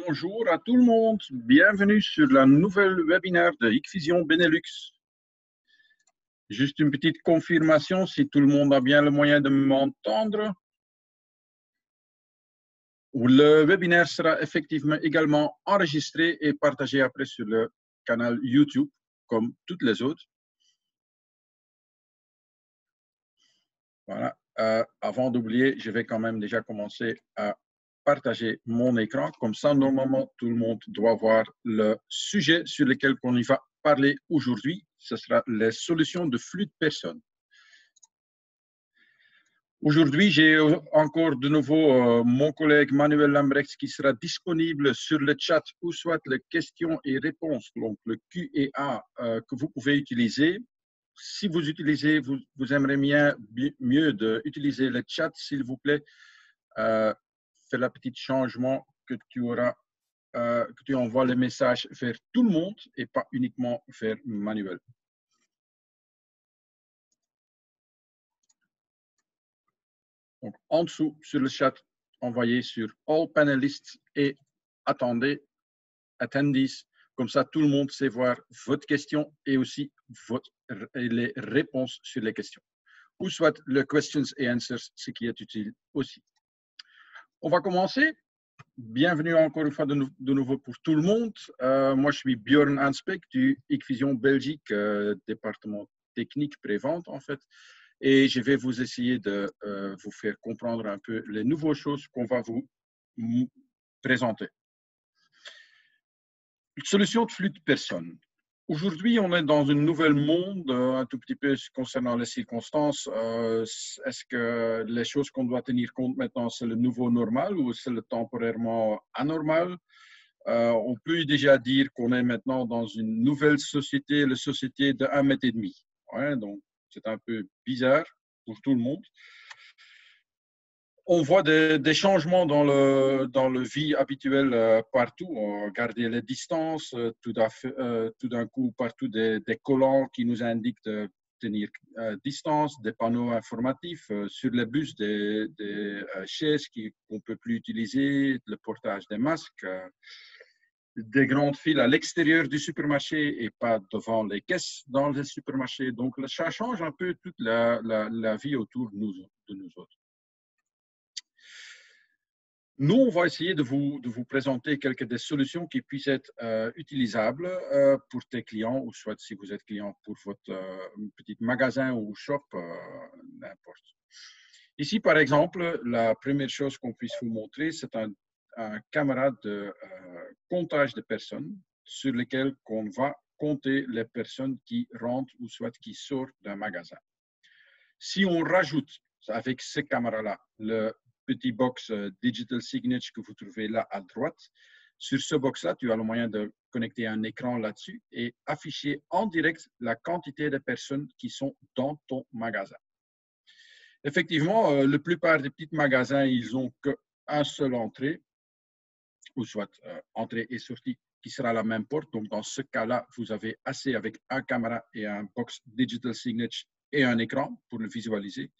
Bonjour à tout le monde, bienvenue sur la nouvelle webinaire de Hikvision Benelux. Juste une petite confirmation si tout le monde a bien le moyen de m'entendre. Le webinaire sera effectivement également enregistré et partagé après sur le canal YouTube, comme toutes les autres. Voilà. Avant d'oublier, je vais quand même déjà commencer à partager mon écran. Comme ça, normalement, tout le monde doit voir le sujet sur lequel on y va parler aujourd'hui. Ce sera les solutions de flux de personnes. Aujourd'hui, j'ai encore de nouveau mon collègue Manuel Lambrechts qui sera disponible sur le chat ou soit les questions et réponses, donc le Q&A que vous pouvez utiliser. Si vous utilisez, vous aimeriez mieux d'utiliser le chat, s'il vous plaît, fais le petit changement que tu auras, que tu envoies le message vers tout le monde et pas uniquement vers Manuel. Donc, en dessous, sur le chat, envoyez sur All Panelists et attendez, attendees. Comme ça, tout le monde sait voir votre question et aussi les réponses sur les questions. Ou soit le questions et answers, ce qui est utile aussi. On va commencer. Bienvenue encore une fois de nouveau pour tout le monde. Moi, je suis Björn Aanspeek du Hikvision Belgique, département technique prévente en fait. Et je vais vous essayer de vous faire comprendre un peu les nouvelles choses qu'on va vous présenter. Solution de flux de personnes. Aujourd'hui, on est dans un nouvel monde, un tout petit peu concernant les circonstances. Est-ce que les choses qu'on doit tenir compte maintenant, c'est le nouveau normal ou c'est le temporairement anormal? On peut déjà dire qu'on est maintenant dans une nouvelle société, la société de 1,5 mètre. Ouais, donc, c'est un peu bizarre pour tout le monde. On voit des changements dans le vie habituelle partout. Garder les distances, tout d'un coup, partout des collants qui nous indiquent de tenir distance, des panneaux informatifs sur les bus, des chaises qu'on ne peut plus utiliser, le portage des masques, des grandes files à l'extérieur du supermarché et pas devant les caisses dans les supermarchés. Donc, ça change un peu toute la vie autour de nous autres. Nous, on va essayer de vous présenter quelques des solutions qui puissent être utilisables pour tes clients, ou soit si vous êtes client pour votre petit magasin ou shop, n'importe. Ici, par exemple, la première chose qu'on puisse vous montrer, c'est un caméra de comptage de personnes sur lequel on va compter les personnes qui rentrent ou soit qui sortent d'un magasin. Si on rajoute avec ce caméra-là le petit box Digital Signature que vous trouvez là à droite. Sur ce box-là, tu as le moyen de connecter un écran là-dessus et afficher en direct la quantité de personnes qui sont dans ton magasin. Effectivement, la plupart des petits magasins, ils n'ont qu'une seule entrée, ou soit entrée et sortie, qui sera la même porte. Donc, dans ce cas-là, vous avez assez avec un caméra et un box Digital Signature et un écran pour le visualiser.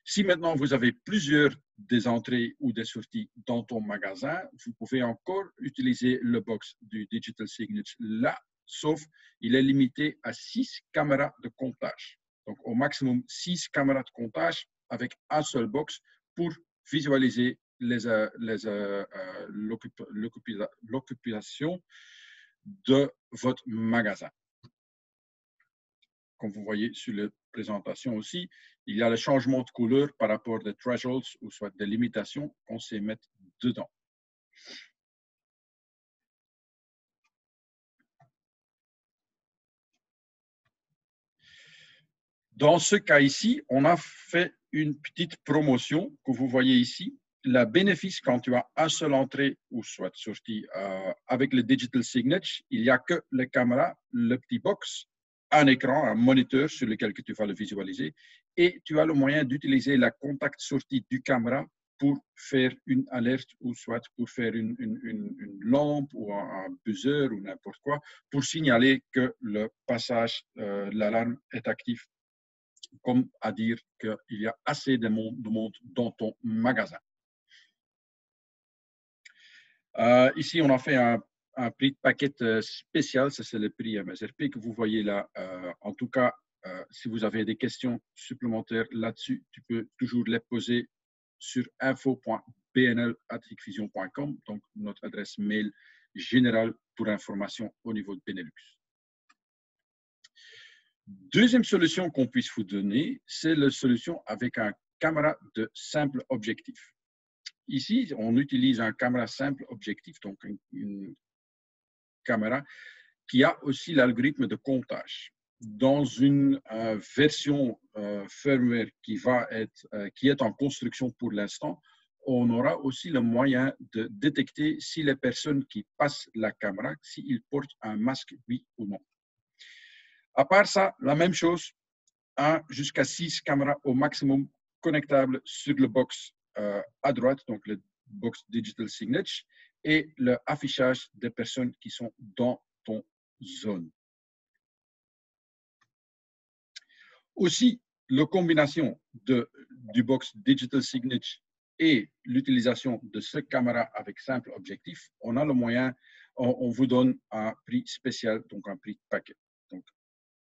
Si maintenant vous avez plusieurs des entrées ou des sorties dans ton magasin, vous pouvez encore utiliser le box du Digital Signature là, sauf il est limité à 6 caméras de comptage. Donc au maximum 6 caméras de comptage avec un seul box pour visualiser l'occupation de votre magasin. Comme vous voyez sur la présentation aussi, il y a le changement de couleur par rapport des thresholds ou soit des limitations qu'on sait mettre dedans. Dans ce cas ici, on a fait une petite promotion que vous voyez ici. Le bénéfice quand tu as un seul entrée ou soit sortie avec le Digital Signature, il n'y a que la caméra, le petit box, un écran, un moniteur sur lequel tu vas le visualiser et tu as le moyen d'utiliser la contact sortie du caméra pour faire une alerte ou soit pour faire une lampe ou un buzzer ou n'importe quoi pour signaler que le passage, l'alarme est actif, comme à dire qu'il y a assez de monde dans ton magasin. Ici, on a fait un prix de paquet spécial. Ça, c'est le prix MSRP que vous voyez là. En tout cas, si vous avez des questions supplémentaires là-dessus, tu peux toujours les poser sur info.bnl@hikvision.com, donc notre adresse mail générale pour information au niveau de Benelux. Deuxième solution qu'on puisse vous donner, c'est la solution avec un caméra de simple objectif. Ici, on utilise un caméra simple objectif, donc une caméra qui a aussi l'algorithme de comptage. Dans une version firmware qui est en construction pour l'instant, on aura aussi le moyen de détecter si les personnes qui passent la caméra, s'ils portent un masque, oui ou non. À part ça, la même chose, 1 jusqu'à 6 caméras au maximum connectables sur le box à droite, donc le box Digital Signage, et le affichage des personnes qui sont dans ton zone. Aussi, la combination du box Digital Signage et l'utilisation de cette caméra avec simple objectif, on a le moyen, on vous donne un prix spécial, donc un prix de paquet. Donc,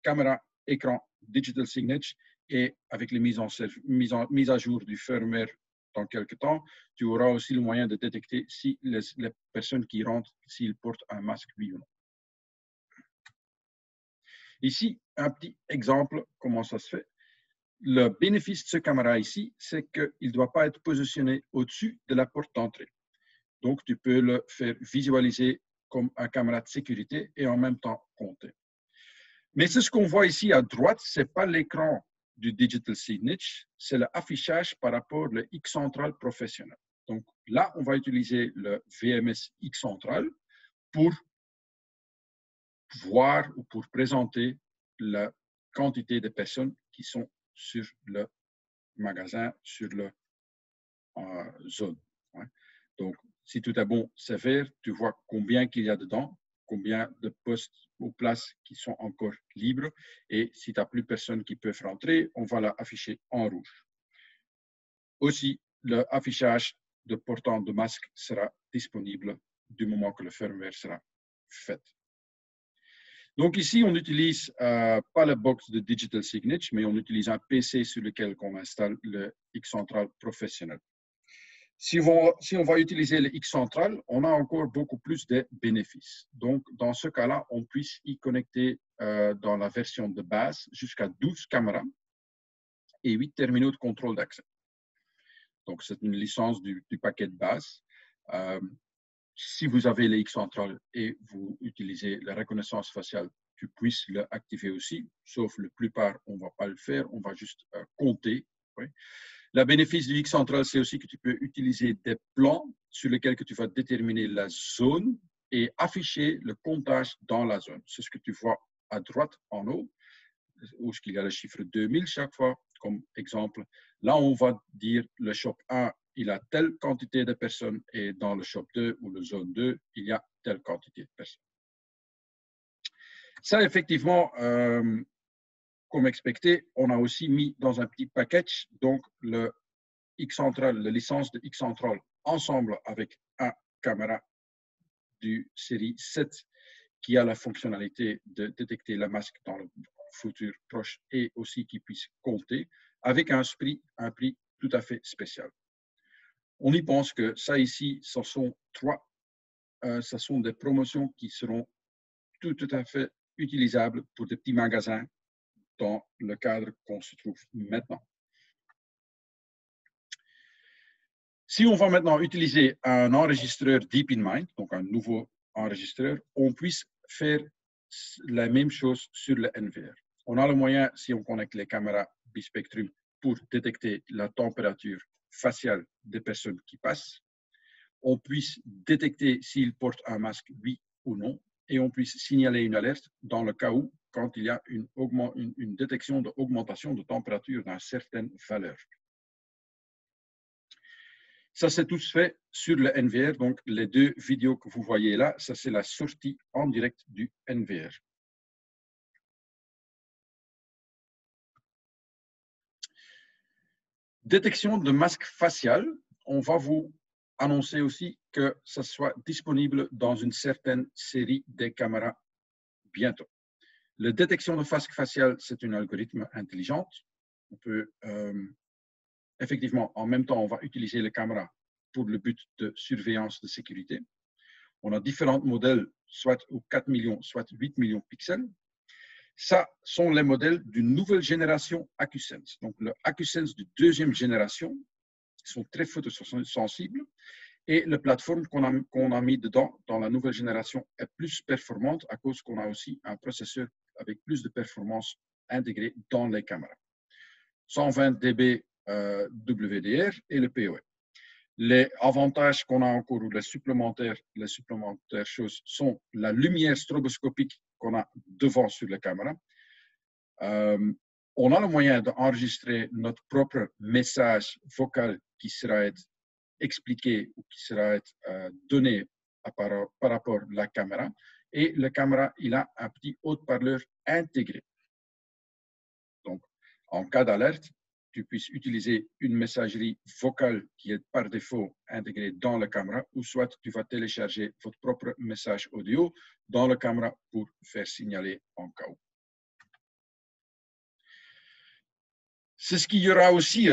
caméra, écran, Digital Signage, et avec les mises à jour du firmware dans quelques temps, tu auras aussi le moyen de détecter si les personnes qui rentrent, s'ils portent un masque, oui ou non. Ici, un petit exemple, comment ça se fait. Le bénéfice de ce caméra ici, c'est qu'il ne doit pas être positionné au-dessus de la porte d'entrée. Donc, tu peux le faire visualiser comme un caméra de sécurité et en même temps compter. Mais ce qu'on voit ici à droite, ce n'est pas l'écran du Digital Signage, c'est l'affichage par rapport au X central professionnel. Donc là, on va utiliser le VMS X central pour voir ou pour présenter la quantité de personnes qui sont sur le magasin, sur la zone. Donc, si tout est bon, c'est vert, tu vois combien qu'il y a dedans, combien de postes ou places qui sont encore libres. Et si tu n'as plus personne qui peut rentrer, on va l'afficher en rouge. Aussi, l'affichage de portant de masque sera disponible du moment que le firmware sera fait. Donc ici, on n'utilise pas la box de Digital Signage, mais on utilise un PC sur lequel on installe le X Central professionnel. Si on va utiliser le X central, on a encore beaucoup plus de bénéfices. Donc, dans ce cas-là, on puisse y connecter dans la version de base jusqu'à 12 caméras et 8 terminaux de contrôle d'accès. Donc, c'est une licence du paquet de base. Si vous avez le X central et vous utilisez la reconnaissance faciale, tu puisses l'activer aussi, sauf la plupart, on ne va pas le faire, on va juste compter. Oui. Le bénéfice du X central, c'est aussi que tu peux utiliser des plans sur lesquels tu vas déterminer la zone et afficher le comptage dans la zone. C'est ce que tu vois à droite en haut, où il y a le chiffre 2000 chaque fois, comme exemple. Là, on va dire le shop 1, il a telle quantité de personnes et dans le shop 2 ou le zone 2, il y a telle quantité de personnes. Ça, effectivement, comme expecté, on a aussi mis dans un petit package donc le X central, la licence de X central ensemble avec un caméra du série 7 qui a la fonctionnalité de détecter la masque dans le futur proche et aussi qui puisse compter avec un prix tout à fait spécial. On y pense que ça ici, ce sont des promotions qui seront tout à fait utilisables pour des petits magasins dans le cadre qu'on se trouve maintenant. Si on va maintenant utiliser un enregistreur DeepInMind, donc un nouveau enregistreur, on puisse faire la même chose sur le NVR. On a le moyen, si on connecte les caméras bispectrum, pour détecter la température faciale des personnes qui passent. On puisse détecter s'ils portent un masque, oui ou non, et on puisse signaler une alerte dans le cas où, quand il y a une détection d'augmentation de température d'une certaine valeur. Ça, c'est tout fait sur le NVR. Donc, les deux vidéos que vous voyez là, ça, c'est la sortie en direct du NVR. Détection de masque facial. On va vous annoncer aussi que ça soit disponible dans une certaine série de caméras bientôt. La détection de face faciale, c'est un algorithme intelligent. On peut effectivement, en même temps, on va utiliser les caméras pour le but de surveillance de sécurité. On a différents modèles, soit 4 millions, soit 8 millions de pixels. Ça sont les modèles d'une nouvelle génération AcuSense. Donc, le AcuSense de deuxième génération sont très photosensibles et la plateforme qu'on a mis dedans dans la nouvelle génération est plus performante à cause qu'on a aussi un processeur avec plus de performance intégrée dans les caméras. 120 dB WDR et le PoE. Les avantages qu'on a encore ou les supplémentaires choses sont la lumière stroboscopique qu'on a devant sur la caméra. On a le moyen d'enregistrer notre propre message vocal qui sera expliqué ou qui sera donné par rapport à la caméra. Et la caméra, il a un petit haut-parleur intégré. Donc, en cas d'alerte, tu puisses utiliser une messagerie vocale qui est par défaut intégrée dans la caméra, ou soit tu vas télécharger votre propre message audio dans la caméra pour faire signaler en cas où. C'est ce qu'il y aura aussi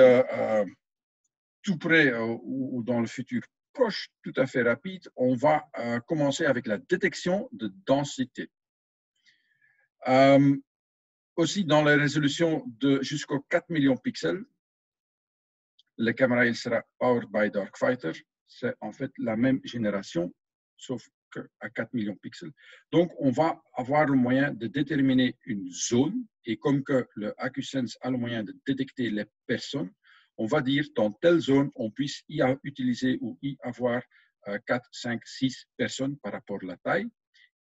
tout près ou dans le futur proche, tout à fait rapide. On va commencer avec la détection de densité. Aussi, dans la résolution de jusqu'aux 4 millions de pixels, la caméra il sera powered by Darkfighter. C'est en fait la même génération, sauf qu'à 4 millions de pixels. Donc, on va avoir le moyen de déterminer une zone. Et comme que le AcuSense a le moyen de détecter les personnes, on va dire dans telle zone, on puisse y utiliser ou y avoir 4, 5, 6 personnes par rapport à la taille.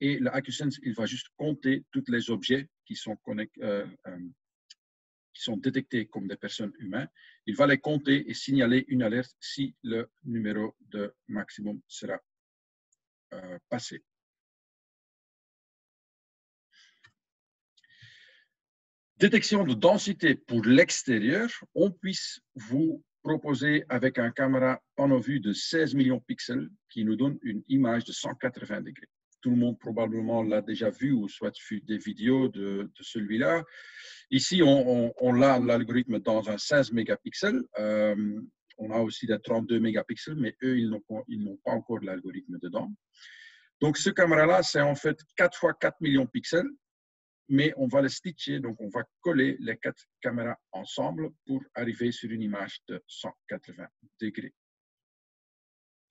Et le AcuSense, il va juste compter tous les objets qui sont détectés comme des personnes humaines. Il va les compter et signaler une alerte si le numéro de maximum sera passé. Détection de densité pour l'extérieur, on puisse vous proposer avec un caméra panneau vue de 16 millions de pixels qui nous donne une image de 180 degrés. Tout le monde probablement l'a déjà vu ou soit vu des vidéos de celui-là. Ici, on a l'algorithme dans un 16 mégapixels. On a aussi des 32 mégapixels, mais eux, ils n'ont pas encore l'algorithme dedans. Donc, ce caméra-là, c'est en fait 4 fois 4 millions de pixels, mais on va le stitcher, donc on va coller les 4 caméras ensemble pour arriver sur une image de 180 degrés.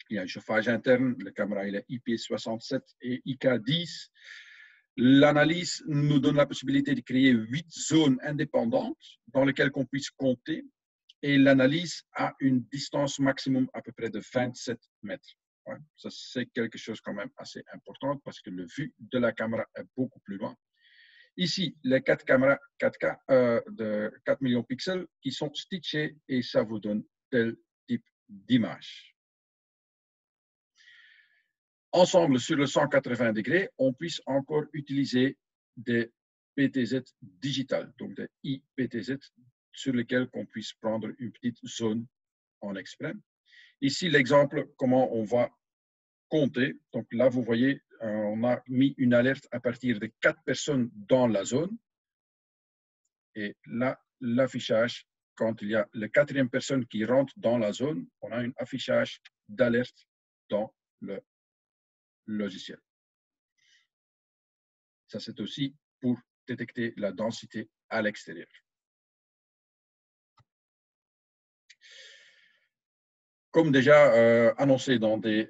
Il y a un chauffage interne, la caméra il est IP67 et IK10. L'analyse nous donne la possibilité de créer 8 zones indépendantes dans lesquelles on puisse compter et l'analyse a une distance maximum à peu près de 27 mètres. Ouais, ça, c'est quelque chose quand même assez important parce que le vue de la caméra est beaucoup plus loin. Ici, les 4 caméras 4K de 4 millions de pixels qui sont stitchées et ça vous donne tel type d'image. Ensemble, sur le 180 degrés, on puisse encore utiliser des PTZ digitales, donc des IPTZ sur lesquels on puisse prendre une petite zone en exprès. Ici, l'exemple, comment on va compter. Donc là, vous voyez, on a mis une alerte à partir de 4 personnes dans la zone. Et là, l'affichage, quand il y a la 4e personne qui rentre dans la zone, on a un affichage d'alerte dans le logiciel. Ça, c'est aussi pour détecter la densité à l'extérieur. Comme déjà annoncé dans des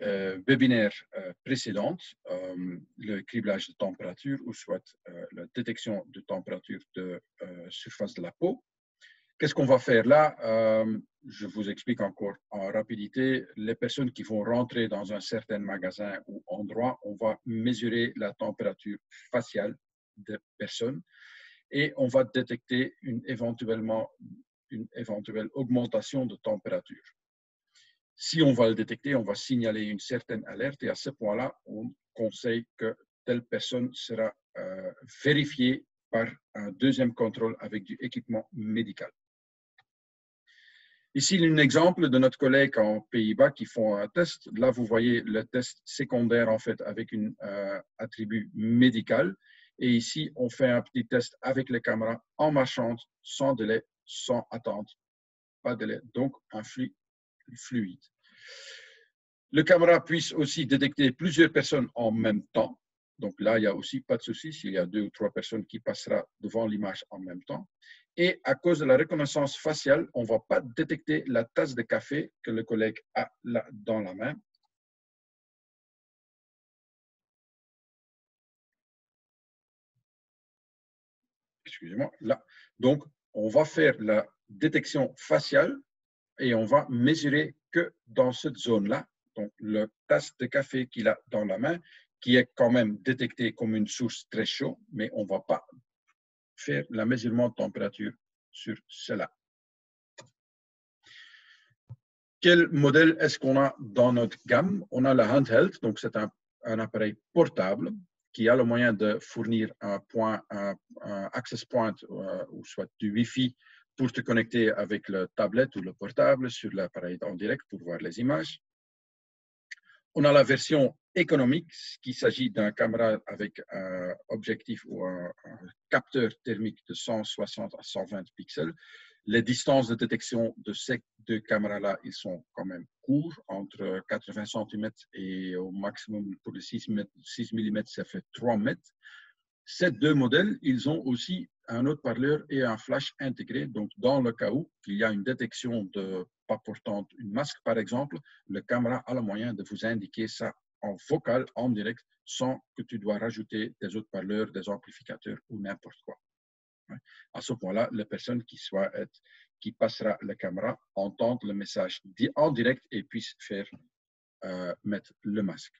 webinaires précédents, le criblage de température ou soit la détection de température de surface de la peau. Qu'est-ce qu'on va faire là? Je vous explique encore en rapidité. Les personnes qui vont rentrer dans un certain magasin ou endroit, on va mesurer la température faciale des personnes et on va détecter une éventuelle augmentation de température. Si on va le détecter, on va signaler une certaine alerte et à ce point-là, on conseille que telle personne sera vérifiée par un deuxième contrôle avec du équipement médical. Ici, un exemple de notre collègue en Pays-Bas qui font un test. Là, vous voyez le test secondaire, en fait, avec un attribut médical. Et ici, on fait un petit test avec les caméras en marchant, sans délai, sans attente. Pas de délai. Donc, un flux fluide. Le caméra puisse aussi détecter plusieurs personnes en même temps. Donc là, il n'y a aussi pas de souci s'il y a 2 ou 3 personnes qui passeront devant l'image en même temps. Et à cause de la reconnaissance faciale, on ne va pas détecter la tasse de café que le collègue a là dans la main. Excusez-moi, là. Donc, on va faire la détection faciale et on va mesurer que dans cette zone-là, donc la tasse de café qu'il a dans la main, qui est quand même détectée comme une source très chaude, mais on ne va pas faire le mesurement de température sur cela. Quel modèle est-ce qu'on a dans notre gamme? On a le handheld, donc c'est un appareil portable qui a le moyen de fournir un access point ou soit du Wi-Fi pour te connecter avec le tablette ou le portable sur l'appareil en direct pour voir les images. On a la version économique, qu'il s'agit d'un caméra avec un objectif ou un capteur thermique de 160 à 120 pixels. Les distances de détection de ces deux caméras-là, ils sont quand même courts, entre 80 cm et au maximum pour le 6 mm, ça fait 3 mètres. Ces deux modèles, ils ont aussi un haut-parleur et un flash intégré. Donc, dans le cas où il y a une détection de pas portant une masque, par exemple, le caméra a le moyen de vous indiquer ça en vocal, en direct, sans que tu dois rajouter des haut-parleurs, des amplificateurs ou n'importe quoi. À ce point-là, la personne qui passera la caméra entend le message en direct et puisse faire mettre le masque.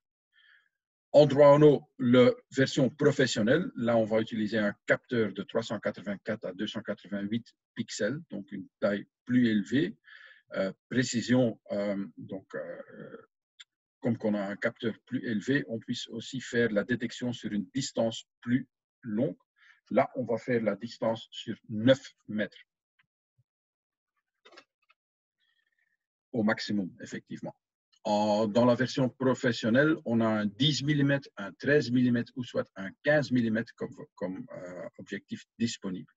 En droit en la version professionnelle, là, on va utiliser un capteur de 384 à 288 pixels, donc une taille plus élevée, précision, comme qu'on a un capteur plus élevé, on puisse aussi faire la détection sur une distance plus longue. Là, on va faire la distance sur 9 mètres au maximum, effectivement. Dans la version professionnelle, on a un 10 mm, un 13 mm ou soit un 15 mm comme objectif disponible.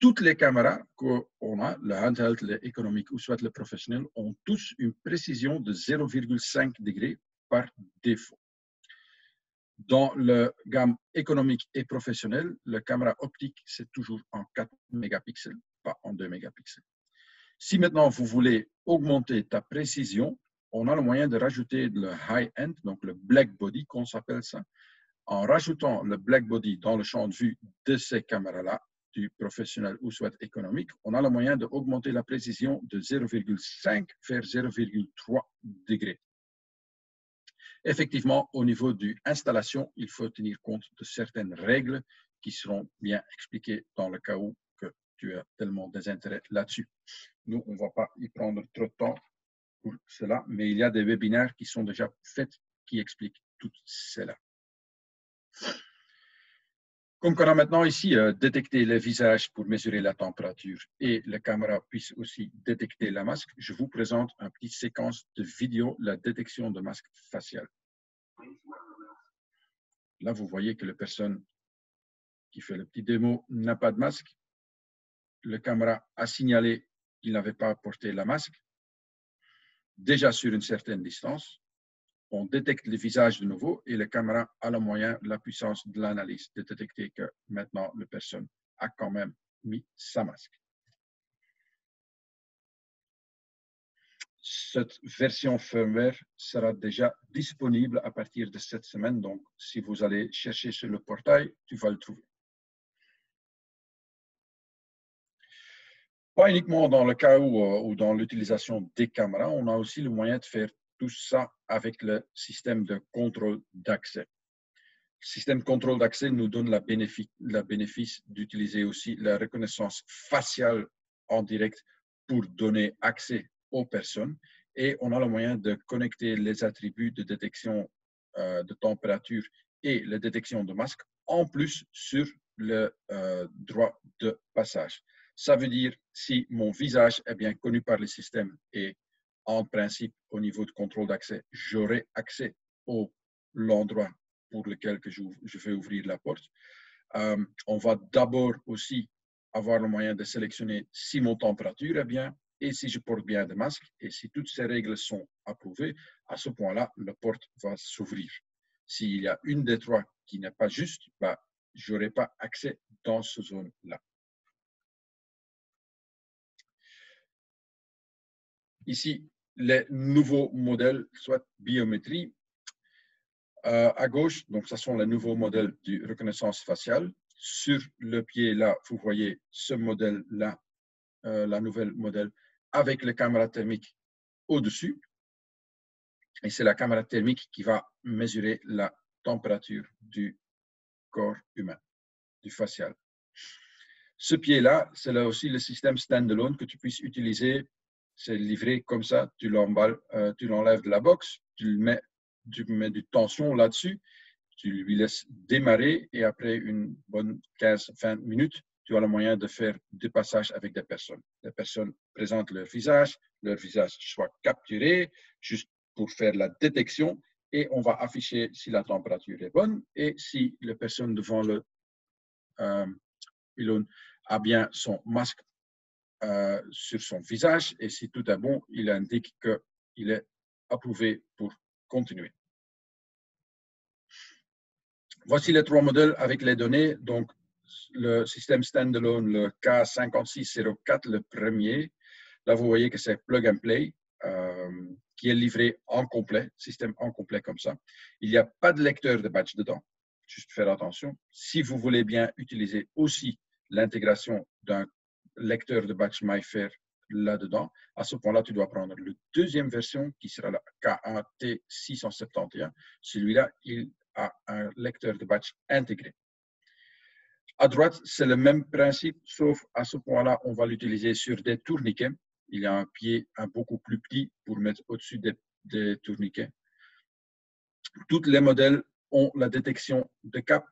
Toutes les caméras qu'on a, le handheld, l'économique ou soit le professionnel, ont tous une précision de 0,5 degrés par défaut. Dans la gamme économique et professionnelle, la caméra optique, c'est toujours en 4 mégapixels, pas en 2 mégapixels. Si maintenant vous voulez augmenter ta précision, on a le moyen de rajouter le high-end, donc le black body, qu'on s'appelle ça. En rajoutant le black body dans le champ de vue de ces caméras-là, du professionnel ou soit économique, on a le moyen d'augmenter la précision de 0,5 vers 0,3 degrés. Effectivement, au niveau de l'installation, il faut tenir compte de certaines règles qui seront bien expliquées dans le cas où que tu as tellement des intérêts là-dessus. Nous, on ne va pas y prendre trop de temps pour cela, mais il y a des webinaires qui sont déjà faits qui expliquent tout cela. Comme on a maintenant ici détecté le visage pour mesurer la température et la caméra puisse aussi détecter la masque, je vous présente une petite séquence de vidéo, la détection de masque facial. Là, vous voyez que la personne qui fait le petit démo n'a pas de masque. Le caméra a signalé qu'il n'avait pas porté la masque. Déjà sur une certaine distance, on détecte le visage de nouveau et la caméra a le moyen, la puissance de l'analyse, de détecter que maintenant la personne a quand même mis sa masque. Cette version firmware sera déjà disponible à partir de cette semaine. Donc, si vous allez chercher sur le portail, tu vas le trouver. Pas uniquement dans le cas où dans l'utilisation des caméras, on a aussi le moyen de faire tout ça avec le système de contrôle d'accès. Le système de contrôle d'accès nous donne la bénéfice d'utiliser aussi la reconnaissance faciale en direct pour donner accès aux personnes. Et on a le moyen de connecter les attributs de détection de température et la détection de masque en plus sur le droit de passage. Ça veut dire si mon visage est bien connu par le système et en principe, au niveau de contrôle d'accès, j'aurai accès à l'endroit pour lequel que je vais ouvrir la porte. On va d'abord aussi avoir le moyen de sélectionner si mon température est bien et si je porte bien de masque. Et si toutes ces règles sont approuvées, à ce point-là, la porte va s'ouvrir. S'il y a une des trois qui n'est pas juste, bah, je n'aurai pas accès dans cette zone-là. Ici, les nouveaux modèles, soit biométrie. À gauche, donc, ce sont les nouveaux modèles de reconnaissance faciale. Sur le pied, là, vous voyez ce modèle-là, la nouvelle modèle, avec les caméras thermiques au-dessus. Et c'est la caméra thermique qui va mesurer la température du corps humain, du facial. Ce pied-là, c'est là aussi le système standalone que tu puisses utiliser. C'est livré comme ça, tu l'emballes, tu l'enlèves de la box, tu mets du tension là-dessus, tu lui laisses démarrer et après une bonne 15-20 minutes, tu as le moyen de faire des passages avec des personnes. Les personnes présentent leur visage soit capturé juste pour faire la détection et on va afficher si la température est bonne et si la personne devant le pylône a bien son masque sur son visage et si tout est bon, il indique qu'il est approuvé pour continuer. Voici les trois modèles avec les données. Donc, le système standalone, le K5604, le premier. Là, vous voyez que c'est plug and play, qui est livré en complet, système en complet comme ça. Il n'y a pas de lecteur de badge dedans. Juste faire attention. Si vous voulez bien utiliser aussi l'intégration d'un lecteur de badge MyFair là-dedans, à ce point-là, tu dois prendre la deuxième version qui sera la K1T671. Celui-là, il a un lecteur de badge intégré. À droite, c'est le même principe, sauf à ce point-là, on va l'utiliser sur des tourniquets. Il y a un pied beaucoup plus petit pour mettre au-dessus des tourniquets. Tous les modèles ont la détection de cap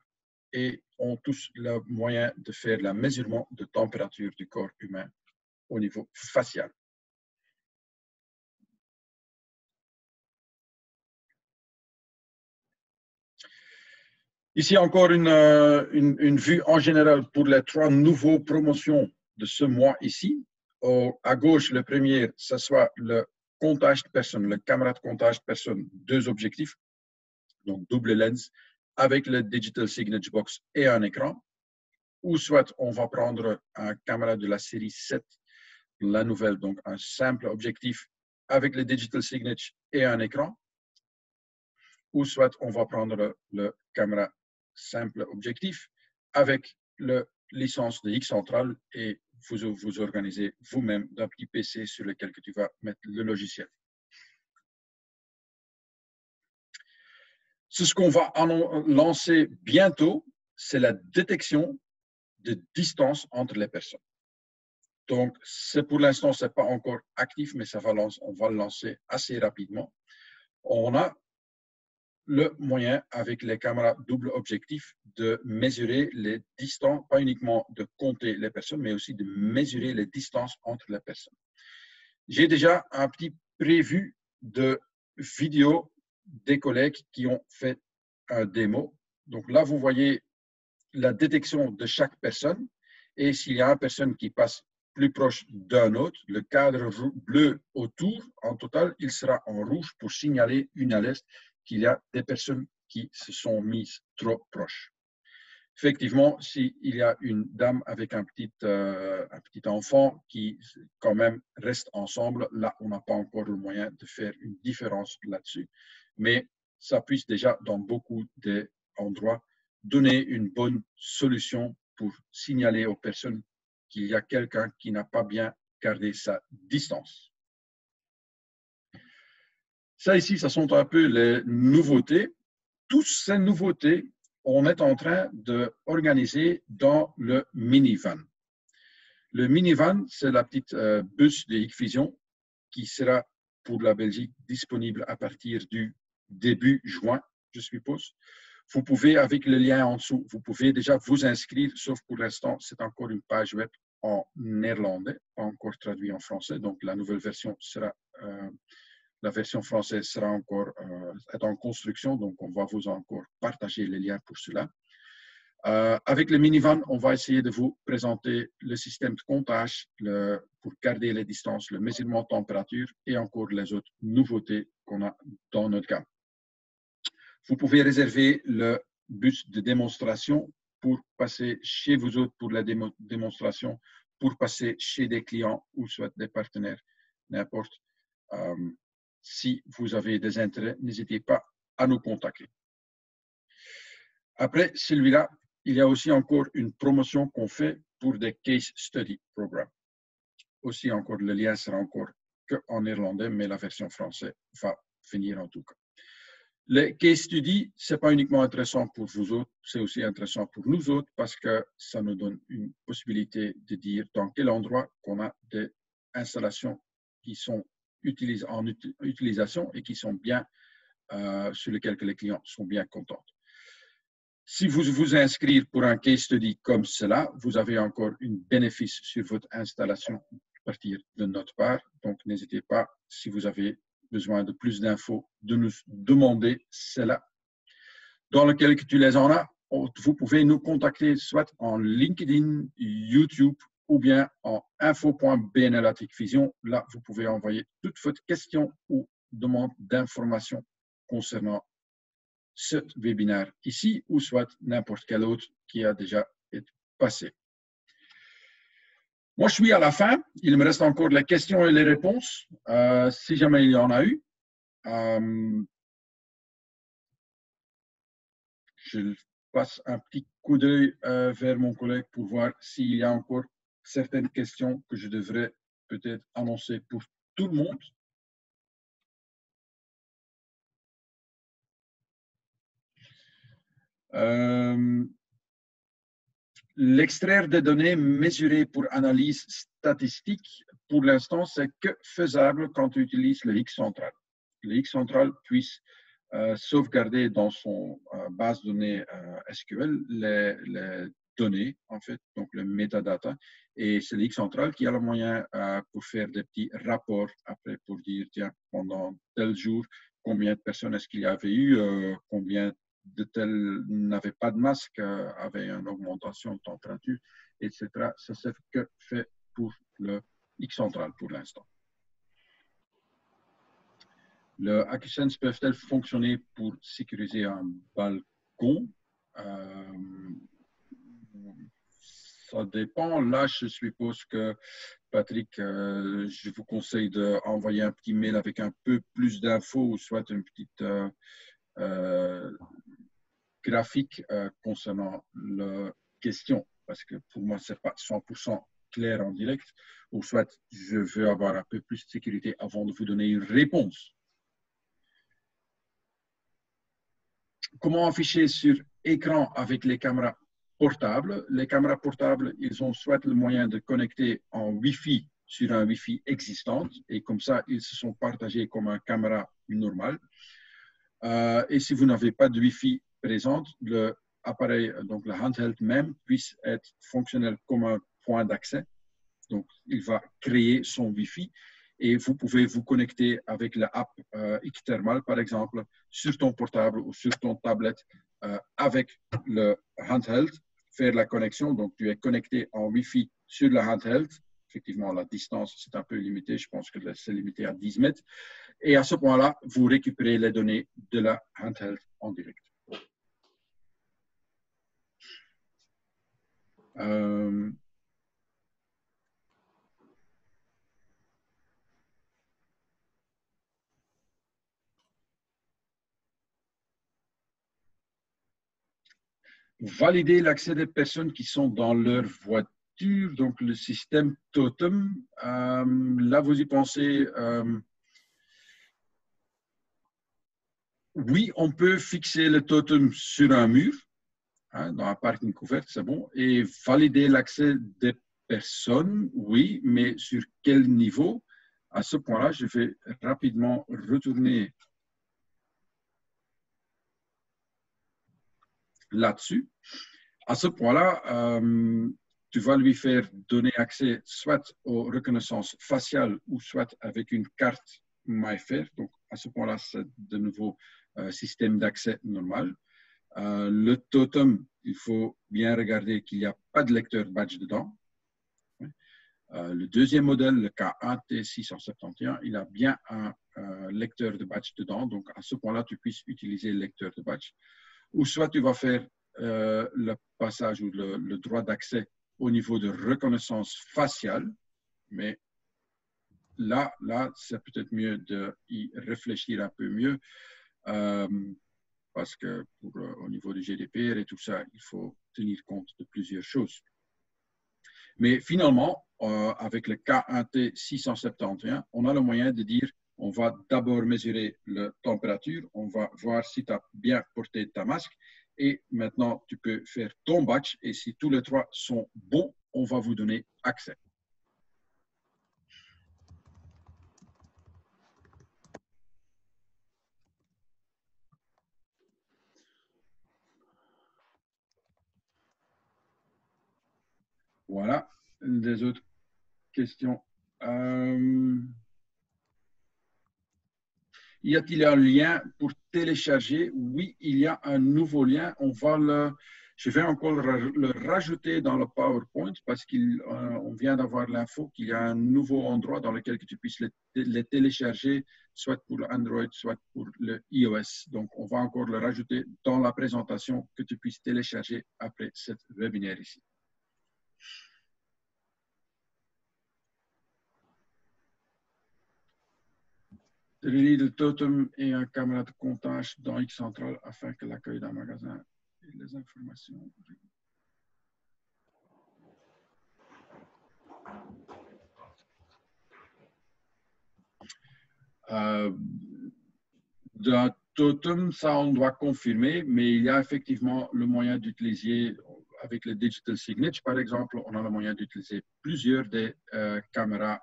et ont tous le moyen de faire le mesurement de température du corps humain au niveau facial. Ici encore une vue en général pour les trois nouveaux promotions de ce mois ici. À gauche, le premier, ce soit le comptage de personnes, le caméra de comptage de personnes, deux objectifs, donc double lens, avec le Digital Signature Box et un écran. Ou soit on va prendre un caméra de la série 7, la nouvelle, donc un simple objectif avec le Digital Signature et un écran. Ou soit on va prendre le caméra simple objectif avec la licence de X central et vous organisez vous-même d'un petit PC sur lequel tu vas mettre le logiciel. Ce qu'on va lancer bientôt, c'est la détection de distance entre les personnes. Donc, pour l'instant, ce n'est pas encore actif, mais on va le lancer assez rapidement. On a le moyen, avec les caméras double objectif, de mesurer les distances, pas uniquement de compter les personnes, mais aussi de mesurer les distances entre les personnes. J'ai déjà un petit prévu de vidéos des collègues qui ont fait un démo. Donc là, vous voyez la détection de chaque personne et s'il y a une personne qui passe plus proche d'un autre, le cadre bleu autour, en total, il sera en rouge pour signaler une alerte qu'il y a des personnes qui se sont mises trop proches. Effectivement, s'il y a une dame avec un petit enfant qui quand même reste ensemble, là, on n'a pas encore le moyen de faire une différence là-dessus. Mais ça puisse déjà, dans beaucoup d'endroits, donner une bonne solution pour signaler aux personnes qu'il y a quelqu'un qui n'a pas bien gardé sa distance. Ça ici, ce sont un peu les nouveautés. Toutes ces nouveautés, on est en train d'organiser dans le minivan. Le minivan, c'est la petite bus de Hikvision qui sera pour la Belgique disponible à partir du début juin, je suppose. Vous pouvez, avec le lien en dessous, vous pouvez déjà vous inscrire, sauf pour l'instant, c'est encore une page web en néerlandais, pas encore traduit en français. Donc, la nouvelle version sera, la version française sera encore est en construction. Donc, on va vous encore partager les liens pour cela. Avec le minivan, on va essayer de vous présenter le système de comptage pour garder les distances, le mesurement de température et encore les autres nouveautés qu'on a dans notre gamme. Vous pouvez réserver le bus de démonstration pour passer chez vous autres pour la démonstration, pour passer chez des clients ou soit des partenaires, n'importe. Si vous avez des intérêts, n'hésitez pas à nous contacter. Après celui-là, il y a aussi encore une promotion qu'on fait pour des Case Study Programs. Aussi, encore, le lien sera encore qu'en néerlandais, mais la version française va venir en tout cas. Les Case Study, ce n'est pas uniquement intéressant pour vous autres, c'est aussi intéressant pour nous autres parce que ça nous donne une possibilité de dire dans quel endroit qu'on a des installations qui sont en utilisation et qui sont bien, sur lesquelles les clients sont bien contents. Si vous vous inscrivez pour un case study comme cela, vous avez encore un bénéfice sur votre installation à partir de notre part. Donc, n'hésitez pas, si vous avez besoin de plus d'infos, de nous demander cela. Dans lequel tu les en as, vous pouvez nous contacter soit en LinkedIn, YouTube ou bien en info.bnl@Vision. Là, vous pouvez envoyer toutes vos questions ou demandes d'informations concernant ce webinaire ici ou soit n'importe quel autre qui a déjà été passé. Moi, je suis à la fin. Il me reste encore les questions et les réponses, si jamais il y en a eu. Je passe un petit coup d'œil vers mon collègue pour voir s'il y a encore certaines questions que je devrais peut-être annoncer pour tout le monde. L'extraire des données mesurées pour analyse statistique, pour l'instant, c'est que faisable quand on utilise le X central. Le X central puisse sauvegarder dans son base de données SQL les données, en fait, donc le metadata. Et c'est le X central qui a le moyen pour faire des petits rapports après pour dire, tiens, pendant tel jour, combien de personnes est-ce qu'il y avait eu, combien de tels n'avaient pas de masque, avaient une augmentation de température, etc. Ça, c'est que fait pour le X central pour l'instant. Le AccuSense peuvent-elles fonctionner pour sécuriser un balcon? Ça dépend. Là, je suppose que, Patrick, je vous conseille d'envoyer un petit mail avec un peu plus d'infos ou soit une petite graphique concernant la question. Parce que pour moi, ce n'est pas 100% clair en direct. Ou soit je veux avoir un peu plus de sécurité avant de vous donner une réponse. Comment afficher sur écran avec les caméras portables? Les caméras portables, ils ont soit le moyen de connecter en Wi-Fi sur un Wi-Fi existant et comme ça, ils se sont partagés comme une caméra normale. Et si vous n'avez pas de Wi-Fi présente, l'appareil, donc le handheld même, puisse être fonctionnel comme un point d'accès. Donc, il va créer son Wi-Fi. Et vous pouvez vous connecter avec l'app Xthermal, par exemple, sur ton portable ou sur ton tablette avec le handheld, faire la connexion. Donc, tu es connecté en Wi-Fi sur le handheld. Effectivement, la distance, c'est un peu limité. Je pense que c'est limité à 10 mètres. Et à ce point-là, vous récupérez les données de la handheld en direct. Valider l'accès des personnes qui sont dans leur voiture, donc le système Totem. Là, vous y pensez. Oui, on peut fixer le Totem sur un mur, hein, dans un parking couvert, c'est bon. Et valider l'accès des personnes, oui, mais sur quel niveau? À ce point-là, je vais rapidement retourner là-dessus. À ce point-là, tu vas lui faire donner accès soit aux reconnaissances faciales ou soit avec une carte MyFair. Donc, à ce point-là, c'est de nouveau système d'accès normal. Le totem, il faut bien regarder qu'il n'y a pas de lecteur badge dedans. Le deuxième modèle, le K1T671, il a bien un lecteur de badge dedans. Donc, à ce point-là, tu puisses utiliser le lecteur de badge. Ou soit tu vas faire le passage ou le droit d'accès au niveau de reconnaissance faciale. Mais là c'est peut-être mieux d'y réfléchir un peu mieux. Parce que au niveau du GDPR et tout ça, il faut tenir compte de plusieurs choses. Mais finalement, avec le K1T671, on a le moyen de dire, on va d'abord mesurer la température, on va voir si tu as bien porté ta masque, et maintenant tu peux faire ton badge, et si tous les trois sont bons, on va vous donner accès. Voilà, des autres questions. Y a-t-il un lien pour télécharger? Oui, il y a un nouveau lien. Je vais encore le rajouter dans le PowerPoint parce qu'on vient d'avoir l'info qu'il y a un nouveau endroit dans lequel tu puisses les télécharger, soit pour l'Android, soit pour le iOS. Donc, on va encore le rajouter dans la présentation que tu puisses télécharger après cette webinaire ici. Relie le totem et un caméra de comptage dans X Central afin que l'accueil d'un magasin et les informations. D'un totem, ça on doit confirmer, mais il y a effectivement le moyen d'utiliser avec le Digital Signature, par exemple, on a le moyen d'utiliser plusieurs des caméras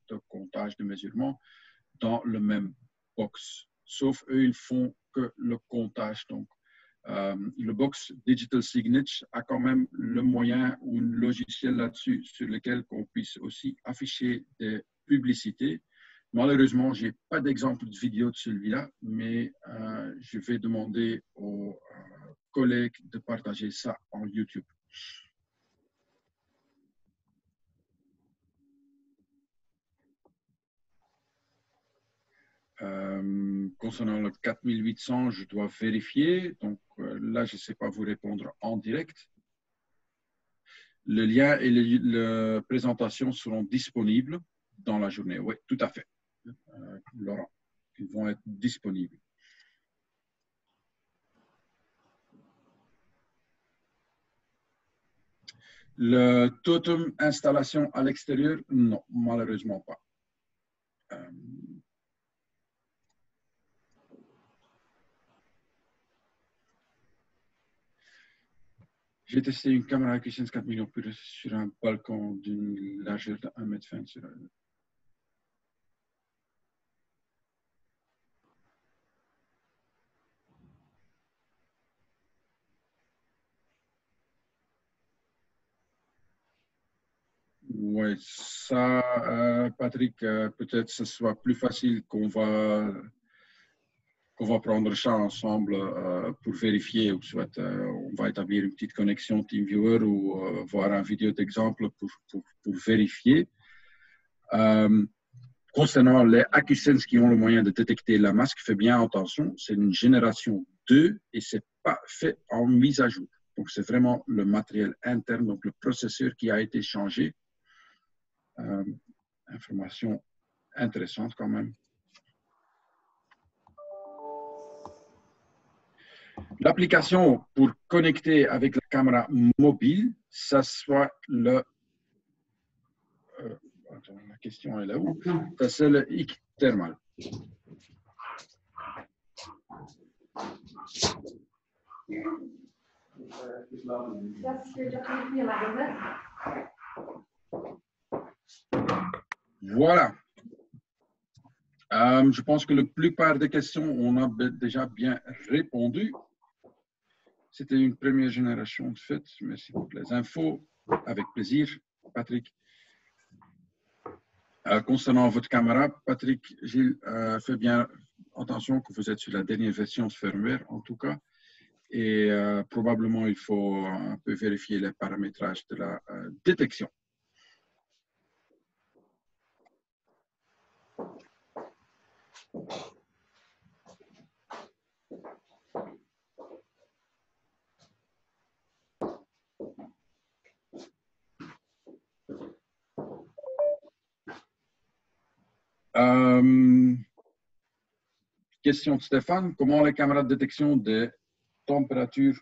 de comptage, de mesurement dans le même box. Sauf eux, ils font que le comptage. Donc, le box Digital Signature a quand même le moyen ou un logiciel là-dessus sur lequel on puisse aussi afficher des publicités. Malheureusement, je n'ai pas d'exemple de vidéo de celui-là, mais je vais demander aux collègues de partager ça en YouTube. Concernant le 4800, je dois vérifier. Donc là, je ne sais pas vous répondre en direct. Le lien et la présentation seront disponibles dans la journée. Oui, tout à fait. Laurent, ils vont être disponibles. Le totem installation à l'extérieur, non, malheureusement pas. J'ai testé une caméra Acusense 4 millions sur un balcon d'une largeur de 1,20 m sur Oui, ça, Patrick, peut-être ce soit plus facile qu'on va prendre ça ensemble pour vérifier, ou soit on va établir une petite connexion TeamViewer ou voir un vidéo d'exemple pour vérifier. Concernant les Acusense qui ont le moyen de détecter la masque, faites bien attention, c'est une génération 2 et ce n'est pas fait en mise à jour. Donc, c'est vraiment le matériel interne, donc le processeur qui a été changé. Information intéressante quand même. L'application pour connecter avec la caméra mobile, ça soit le... attends, la question est là où? Ça c'est le IC Thermal. Voilà. Je pense que la plupart des questions, on a déjà bien répondu. C'était une première génération de fait. Merci pour les infos. Avec plaisir, Patrick. Concernant votre caméra, Patrick, Gilles, faites bien attention que vous êtes sur la dernière version de firmware, en tout cas. Et probablement, il faut un peu vérifier les paramétrages de la détection. Question de Stéphane, comment les caméras de détection des températures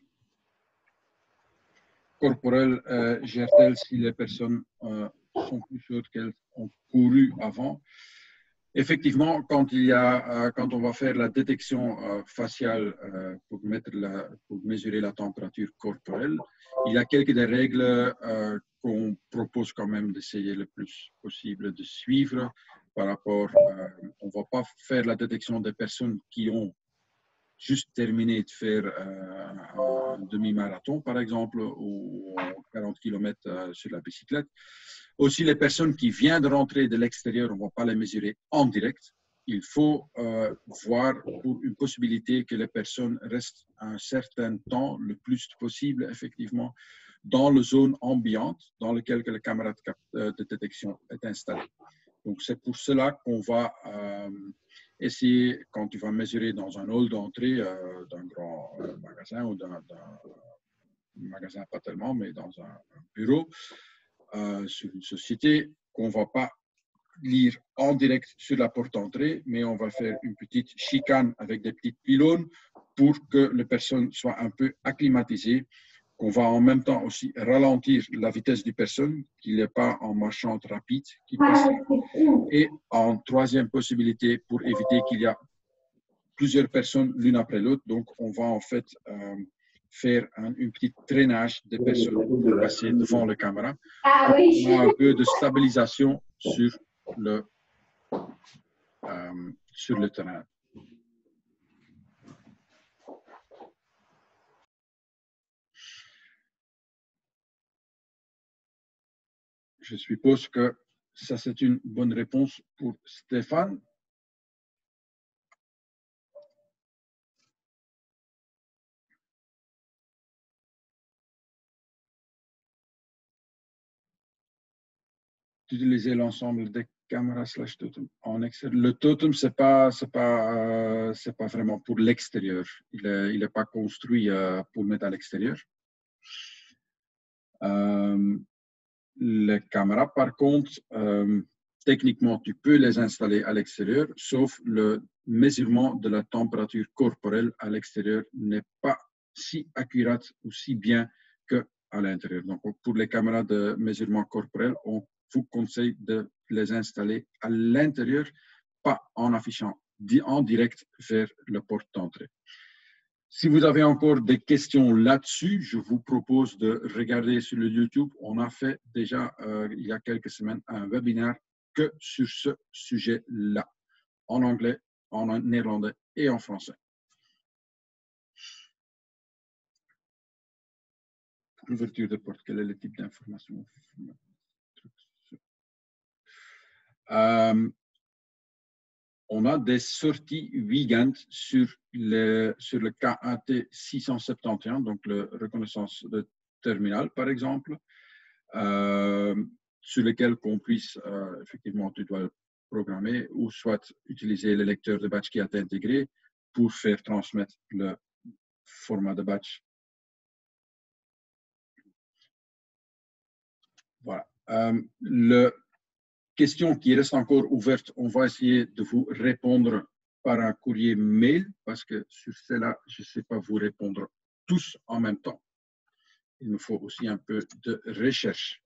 corporelles gèrent-elles si les personnes sont plus chaudes qu'elles ont couru avant? Effectivement, quand on va faire la détection faciale pour mesurer la température corporelle, il y a quelques des règles qu'on propose quand même d'essayer le plus possible de suivre par rapport, on ne va pas faire la détection des personnes qui ont juste terminé de faire un demi-marathon, par exemple, ou 40 km sur la bicyclette. Aussi, les personnes qui viennent de rentrer de l'extérieur, on ne va pas les mesurer en direct. Il faut voir pour une possibilité que les personnes restent un certain temps, le plus possible, effectivement, dans la zone ambiante dans laquelle la caméra de détection est installée. Donc, c'est pour cela qu'on va essayer, quand tu vas mesurer dans un hall d'entrée d'un grand magasin ou d'un magasin, pas tellement, mais dans un bureau, sur une société, qu'on ne va pas lire en direct sur la porte d'entrée, mais on va faire une petite chicane avec des petites pylônes pour que les personnes soient un peu acclimatisées, qu'on va en même temps aussi ralentir la vitesse du personne, qu'il n'est pas en marchant rapide qui passe. Et en troisième possibilité, pour éviter qu'il y a plusieurs personnes l'une après l'autre, donc on va en fait faire une petite traînage des personnes pour passer devant la caméra. On a un peu de stabilisation sur le terrain. Je suppose que ça, c'est une bonne réponse pour Stéphane. Utiliser l'ensemble des caméras / totem en extérieur. Le totem, c'est pas vraiment pour l'extérieur. Il n'est pas construit pour mettre à l'extérieur. Les caméras, par contre, techniquement, tu peux les installer à l'extérieur, sauf le mesurement de la température corporelle à l'extérieur n'est pas si accurate ou si bien qu'à l'intérieur. Donc, pour les caméras de mesurement corporel, on vous conseille de les installer à l'intérieur, pas en affichant en direct vers la porte d'entrée. Si vous avez encore des questions là-dessus, je vous propose de regarder sur le YouTube. On a fait déjà, il y a quelques semaines, un webinaire que sur ce sujet-là, en anglais, en néerlandais et en français. L'ouverture de porte, quel est le type d'information? On a des sorties week-end sur le KAT 671, donc la reconnaissance de terminal, par exemple, sur lequel on puisse, effectivement, tu dois programmer ou soit utiliser le lecteur de batch qui est intégré pour faire transmettre le format de batch. Voilà. La question qui reste encore ouverte, on va essayer de vous répondre par un courrier mail parce que sur cela, je ne sais pas vous répondre tous en même temps. Il nous faut aussi un peu de recherche.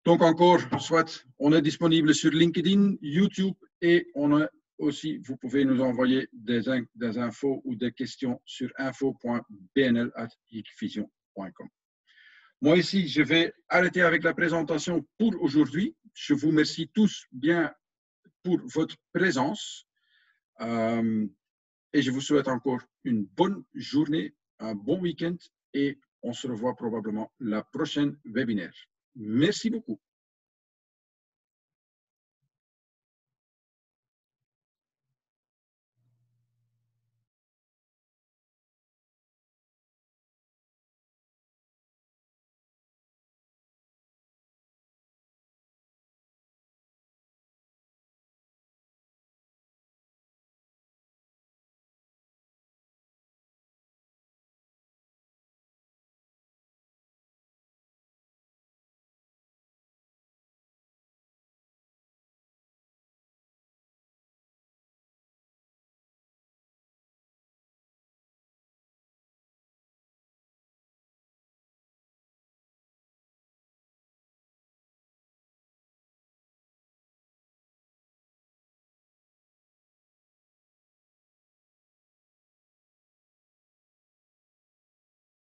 Donc encore, soit on est disponible sur LinkedIn, YouTube et on a aussi, vous pouvez nous envoyer des infos ou des questions sur info.bnl@geekvision.com. Moi ici, je vais arrêter avec la présentation pour aujourd'hui. Je vous remercie tous bien pour votre présence et je vous souhaite encore une bonne journée, un bon week-end et On se revoit probablement la prochaine webinaire. Merci beaucoup.